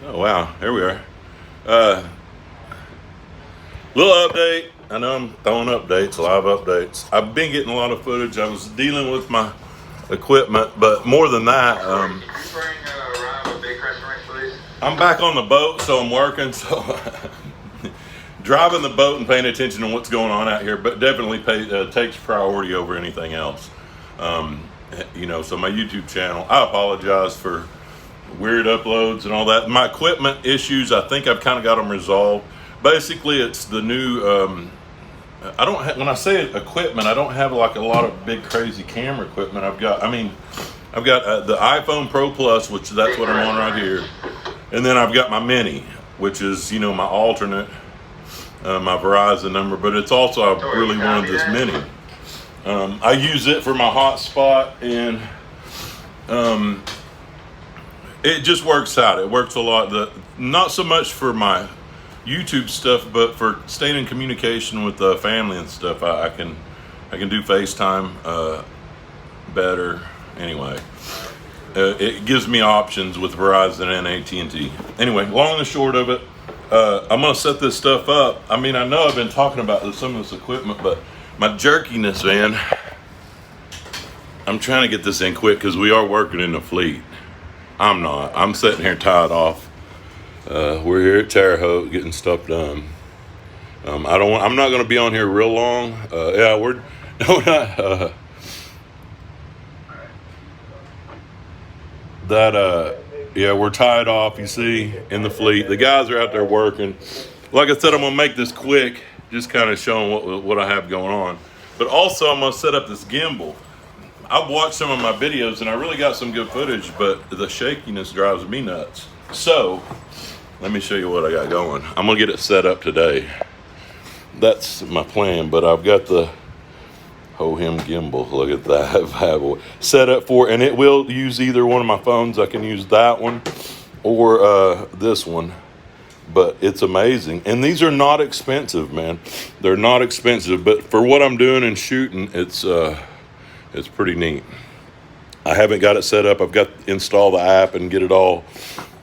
Oh wow, here we are. Uh, Little update. I know I'm throwing updates, live updates. I've been getting a lot of footage. I was dealing with my equipment, but more than that, I'm back on the boat, so I'm working. So driving the boat and paying attention to what's going on out here, but definitely takes priority over anything else. So my YouTube channel. I apologize for weird uploads and all that. My equipment issues, I think I've kind of got them resolved. Basically, it's the new. When I say equipment, I don't have like a lot of big crazy camera equipment. I've got the iPhone Pro Plus, which that's what I'm on right here, and then I've got my Mini, which is my alternate, my Verizon number. But it's also I really wanted this Mini. I use it for my hotspot, and it just works out. It works a lot. Not so much for my YouTube stuff, but for staying in communication with the family and stuff. I can do FaceTime better. Anyway, it gives me options with Verizon and AT&T. Anyway, long and short of it, I'm gonna set this stuff up. I mean, I know I've been talking about some of this equipment, but my jerkiness, man. I'm trying to get this in quick because we are working in the fleet. I'm not. I'm sitting here tied off. We're here at Terre Haute getting stuff done. I'm not going to be on here real long. We're we're tied off. You see, in the fleet, the guys are out there working. Like I said, I'm gonna make this quick, just kind of showing what I have going on. But also, I'm gonna set up this gimbal. I've watched some of my videos and I really got some good footage, but the shakiness drives me nuts. So let me show you what I got going. I'm gonna get it set up today. That's my plan, but I've got the Ho-Him gimbal. Look at that. Set up for, and it will use either one of my phones. I can use that one or this one, but it's amazing. And these are not expensive, man. They're not expensive, but for what I'm doing and shooting, it's pretty neat. I haven't got it set up. I've got to install the app and get it all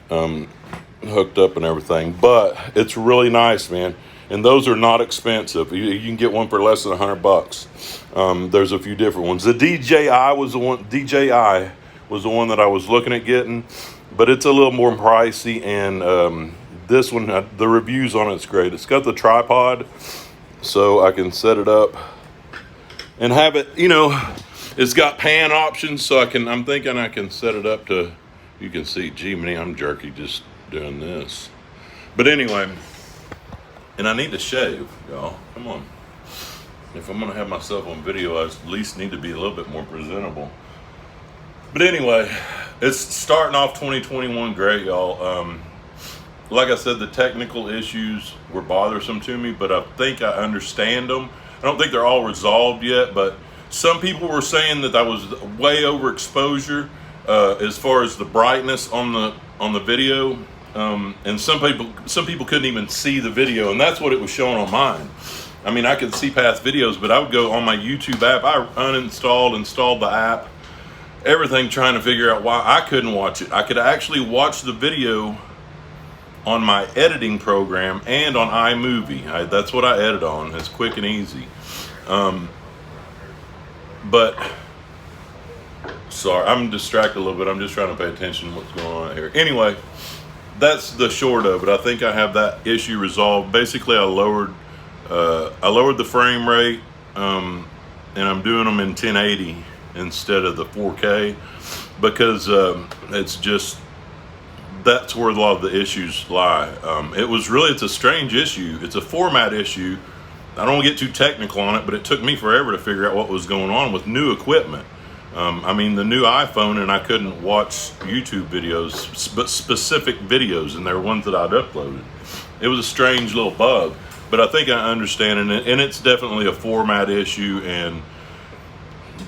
hooked up and everything. But it's really nice, man. And those are not expensive. You can get one for less than $100. There's a few different ones. The DJI was the one that I was looking at getting, but it's a little more pricey. And this one, the reviews on it's great. It's got the tripod, so I can set it up and have it. It's got pan options, so I'm thinking I can set it up to, you can see, gee, man, I'm jerky just doing this. But anyway, and I need to shave, y'all. Come on. If I'm gonna have myself on video, I at least need to be a little bit more presentable. But anyway, it's starting off 2021 great, y'all. Like I said, the technical issues were bothersome to me, but I think I understand them. I don't think they're all resolved yet, but some people were saying that was way overexposure as far as the brightness on the video, and some people couldn't even see the video, and that's what it was showing on mine. I mean, I could see past videos, but I would go on my YouTube app. I installed the app, everything, trying to figure out why I couldn't watch it. I could actually watch the video on my editing program and on iMovie. That's what I edit on. It's quick and easy. But sorry, I'm distracted a little bit. I'm just trying to pay attention to what's going on out here. Anyway, that's the short of it. I think I have that issue resolved. Basically, I lowered the frame rate, and I'm doing them in 1080 instead of the 4K because it's just, that's where a lot of the issues lie. It's a strange issue. It's a format issue. I don't get too technical on it, but it took me forever to figure out what was going on with new equipment. The new iPhone, and I couldn't watch YouTube videos, but specific videos, and they were ones that I'd uploaded. It was a strange little bug, but I think I understand it, and it's definitely a format issue and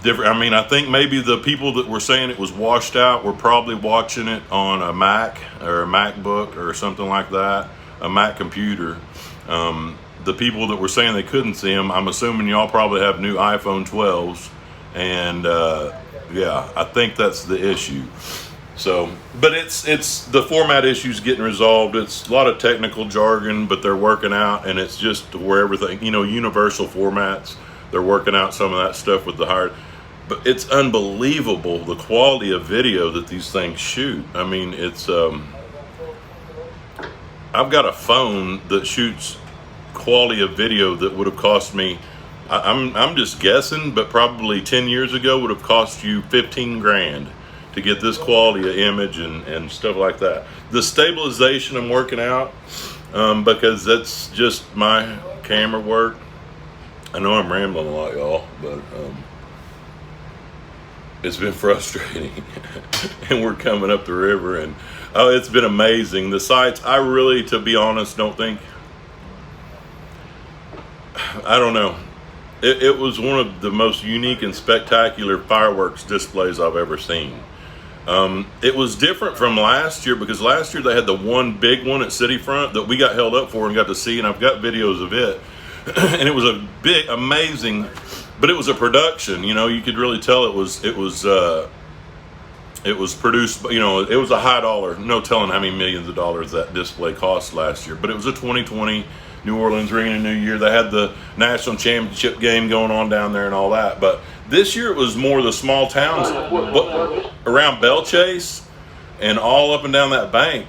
different. I think maybe the people that were saying it was washed out were probably watching it on a Mac or a MacBook or something like that, a Mac computer. The people that were saying they couldn't see them, I'm assuming y'all probably have new iPhone 12s, and I think that's the issue. So, but it's the format issues getting resolved. It's a lot of technical jargon, but they're working out, and it's just where everything, universal formats. They're working out some of that stuff with the hard. But it's unbelievable the quality of video that these things shoot. I mean, it's I've got a phone that shoots quality of video that would have cost me. I'm just guessing, but probably 10 years ago would have cost you 15 grand to get this quality of image and stuff like that. The stabilization I'm working out because that's just my camera work. I know I'm rambling a lot, y'all, but it's been frustrating. And we're coming up the river, and it's been amazing. The sights, I really, to be honest, don't think, I don't know. It was one of the most unique and spectacular fireworks displays I've ever seen. It was different from last year because last year they had the one big one at City Front that we got held up for and got to see, and I've got videos of it. And it was a big, amazing, but it was a production. You could really tell it was produced. It was a high dollar. No telling how many millions of dollars that display cost last year. But it was a 2020 New Orleans Ring of New Year. They had the national championship game going on down there and all that. But this year it was more the small towns around Bell Chase and all up and down that bank.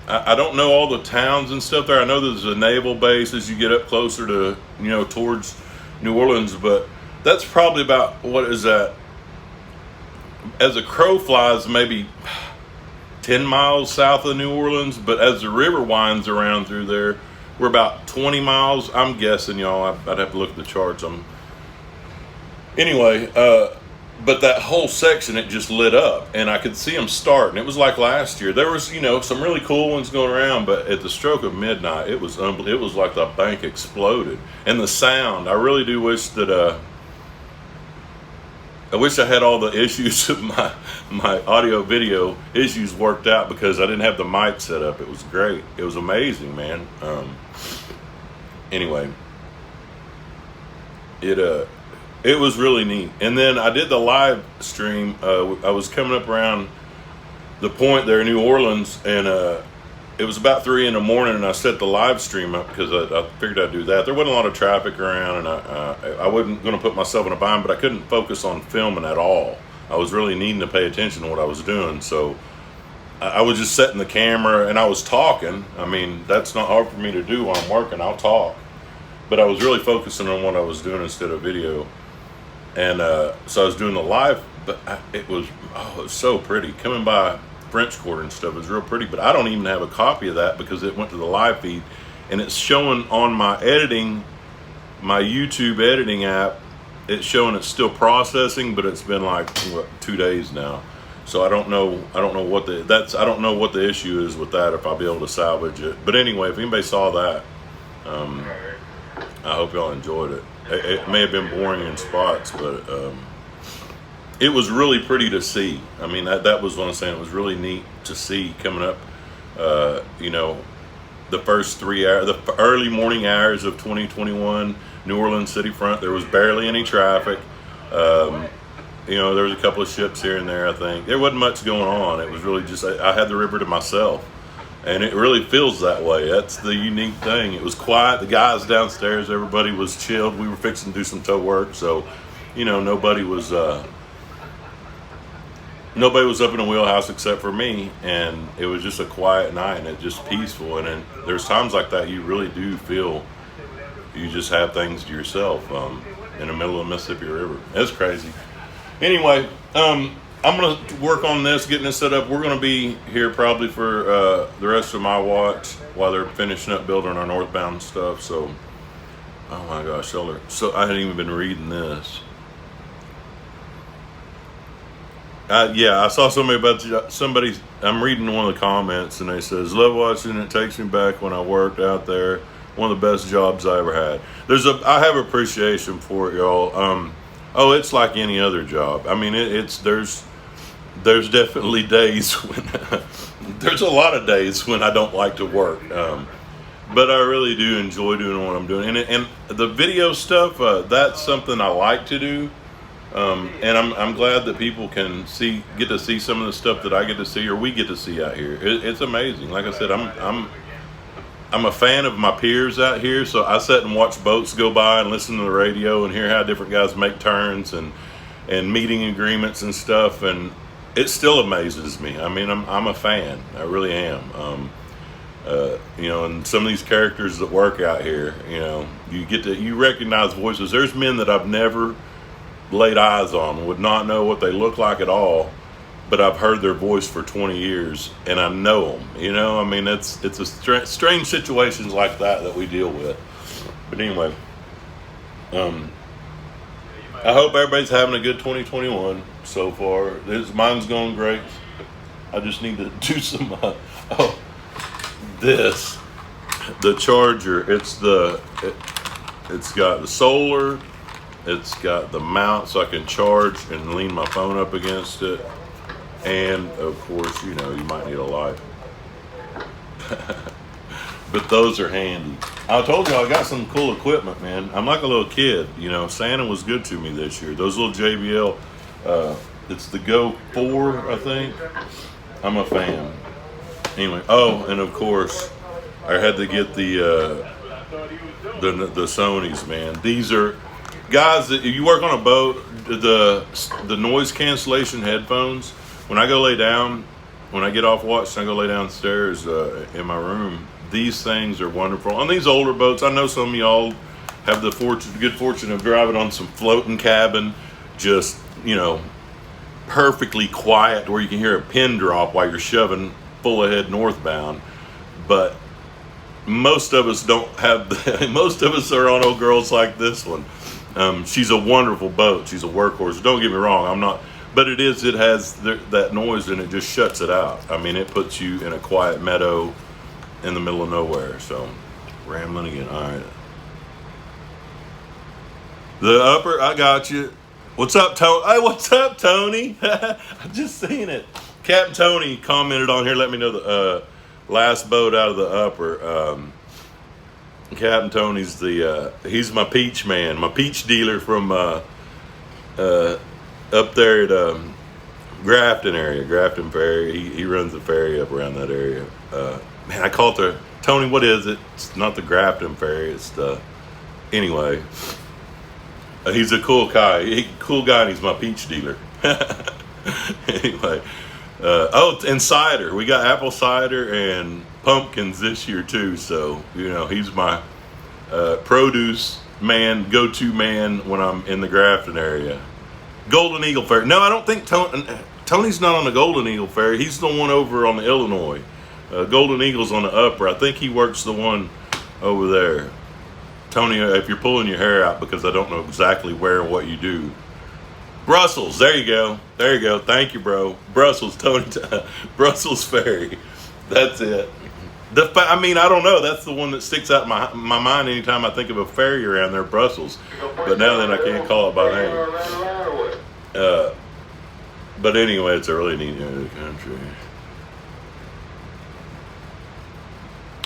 I don't know all the towns and stuff there. I know there's a naval base as you get up closer to, towards New Orleans, but that's probably about, what is that? As a crow flies, maybe 10 miles south of New Orleans, but as the river winds around through there, we're about 20 miles. I'm guessing, y'all. I'd have to look at the charts. Anyway, but that whole section, it just lit up, and I could see them start, and it was like last year. There was, some really cool ones going around, but at the stroke of midnight, it was like the bank exploded. And the sound, I really do wish that, I wish I had all the issues of my audio video issues worked out because I didn't have the mic set up. It was great. It was amazing, man. Anyway, it was really neat. And then I did the live stream. I was coming up around the point there in New Orleans, and it was about 3 a.m, and I set the live stream up because I figured I'd do that. There wasn't a lot of traffic around, and I wasn't going to put myself in a bind, but I couldn't focus on filming at all. I was really needing to pay attention to what I was doing, so I was just setting the camera, and I was talking. I mean, that's not hard for me to do while I'm working. I'll talk. But I was really focusing on what I was doing instead of video. And so I was doing the live, but it was so pretty. Coming by French Quarter and stuff is real pretty, but I don't even have a copy of that because it went to the live feed, and it's showing on my YouTube editing app. It's showing it's still processing, but it's been like 2 days now. So I don't know what the issue is with that, if I'll be able to salvage it. But anyway, if anybody saw that, I hope y'all enjoyed it. It may have been boring in spots, but it was really pretty to see. I mean, that was what I'm saying. It was really neat to see coming up, the first 3 hours, the early morning hours of 2021, New Orleans City Front. There was barely any traffic. There was a couple of ships here and there, I think. There wasn't much going on. It was really just, I had the river to myself. And it really feels that way. That's the unique thing. It was quiet. The guys downstairs, everybody was chilled. We were fixing to do some tow work, so nobody was up in the wheelhouse except for me. And it was just a quiet night, and it's just peaceful. And then there's times like that you really do feel you just have things to yourself in the middle of the Mississippi River. It's crazy. Anyway, I'm going to work on this, getting this set up. We're going to be here probably for the rest of my watch while they're finishing up building our northbound stuff. So, oh my gosh, so I hadn't even been reading this. I saw somebody, I'm reading one of the comments, and they says, love watching, it takes me back when I worked out there. One of the best jobs I ever had. I have appreciation for it, y'all. It's like any other job. I mean, there's definitely days when there's a lot of days when I don't like to work, but I really do enjoy doing what I'm doing. And the video stuff, that's something I like to do. And I'm glad that people can get to see some of the stuff that I get to see, or we get to see out here. It's amazing. Like I said, I'm a fan of my peers out here, so I sit and watch boats go by and listen to the radio and hear how different guys make turns and meeting agreements and stuff, and it still amazes me. I mean, I'm a fan. I really am. You know, and some of these characters that work out here, you know, you recognize voices. There's men that I've never laid eyes on, would not know what they look like at all, but I've heard their voice for 20 years and I know them. You know, I mean, it's a strange situations like that we deal with. But anyway, I hope everybody's having a good 2021 so far. Mine's going great. I just need to do some. The charger. It's got the solar. It's got the mount so I can charge and lean my phone up against it. And of course, you know, you might need a light. But those are handy. I told you I got some cool equipment, man. I'm like a little kid, you know. Santa was good to me this year. Those little JBL, it's the Go 4, I think. I'm a fan. Anyway, oh, and of course, I had to get the Sonys, man. These are guys that if you work on a boat, the noise cancellation headphones. When I go lay down, when I get off watch, and I go lay downstairs in my room. These things are wonderful. On these older boats, I know some of y'all have the good fortune of driving on some floating cabin, just, you know, perfectly quiet where you can hear a pin drop while you're shoving full ahead northbound. But most of us don't have most of us are on old girls like this one. She's a wonderful boat. She's a workhorse. Don't get me wrong. I'm not, but it has that noise and it just shuts it out. I mean, it puts you in a quiet meadow in the middle of nowhere. So rambling again. All right. The upper, I got you. What's up, Tony? Hey, what's up, Tony? I just seen it. Captain Tony commented on here. Let me know the last boat out of the upper. Captain Tony's he's my peach man, my peach dealer from up there at Grafton area, Grafton Ferry. He runs the ferry up around that area. Man, I call it Tony, what is it? It's not the Grafton Ferry. It's anyway. He's a cool guy. And he's my peach dealer. Anyway. And cider. We got apple cider and pumpkins this year too. So, you know, he's my produce man, go-to man when I'm in the Grafton area. Golden Eagle Ferry. No, I don't think Tony's not on the Golden Eagle Ferry. He's the one over on the Illinois. Golden Eagle's on the upper. I think he works the one over there. Tony, if you're pulling your hair out because I don't know exactly where and what you do. Brussels, there you go. There you go. Thank you, bro. Brussels, Tony, Brussels Ferry. That's it. I mean, I don't know. That's the one that sticks out in my mind anytime I think of a ferry around there, Brussels. But now then I can't call it by name. But anyway, it's a really neat area of the country.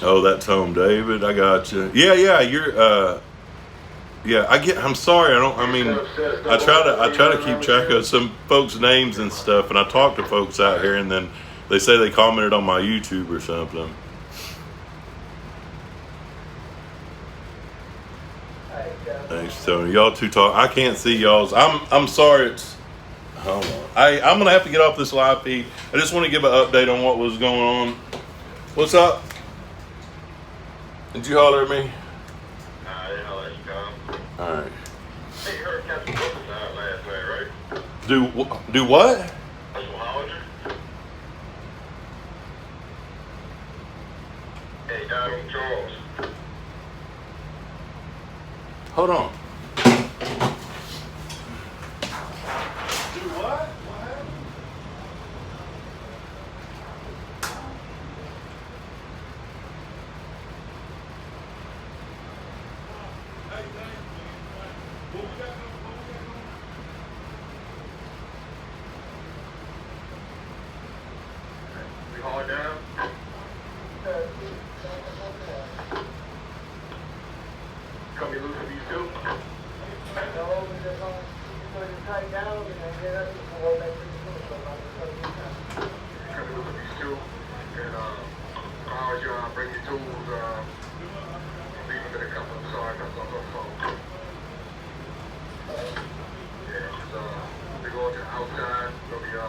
Oh, that's home, David. I got you. Yeah, you're. Yeah, I'm sorry. I try to keep track of some folks' names and stuff, and I talk to folks out here, and then they say they commented on my YouTube or something. Thanks, Tony. Y'all two talk. I can't see y'all's. I'm sorry. Hold on. I'm gonna have to get off this live feed. I just want to give an update on what was going on. What's up? Did you holler at me? Nah, I didn't holler at you, Tom. All right. Hey, you heard Captain Wilson out last night, right? Do what? Are you a Hollander? Hey, down in Charles. Hold on. We hauling down? Come be loose for these two? bring your tools. Leave them in a couple. Sorry, I'm on the phone. Yeah, so we go to the outside. So you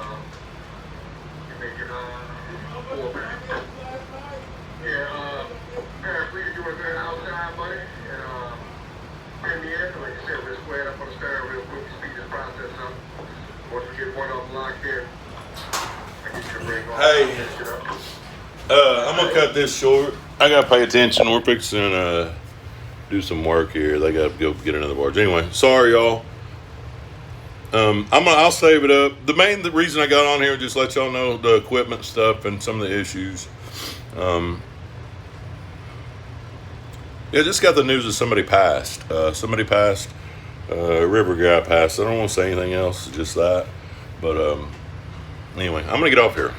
make it 4 back. Yeah, Paris, please do it outside, buddy. And in the end, like I said, we're squared up on the stand real quick to speed this process up. Once we get one of them locked in, I get your ring on. Hey, I'm gonna cut this short. I gotta pay attention. We're fixing to do some work here. They gotta go get another barge. Anyway, sorry y'all. I'll save it up. The reason I got on here was just let y'all know the equipment stuff and some of the issues. Yeah, just got the news that somebody passed. River guy passed. I don't want to say anything else, just that. But anyway, I'm gonna get off here.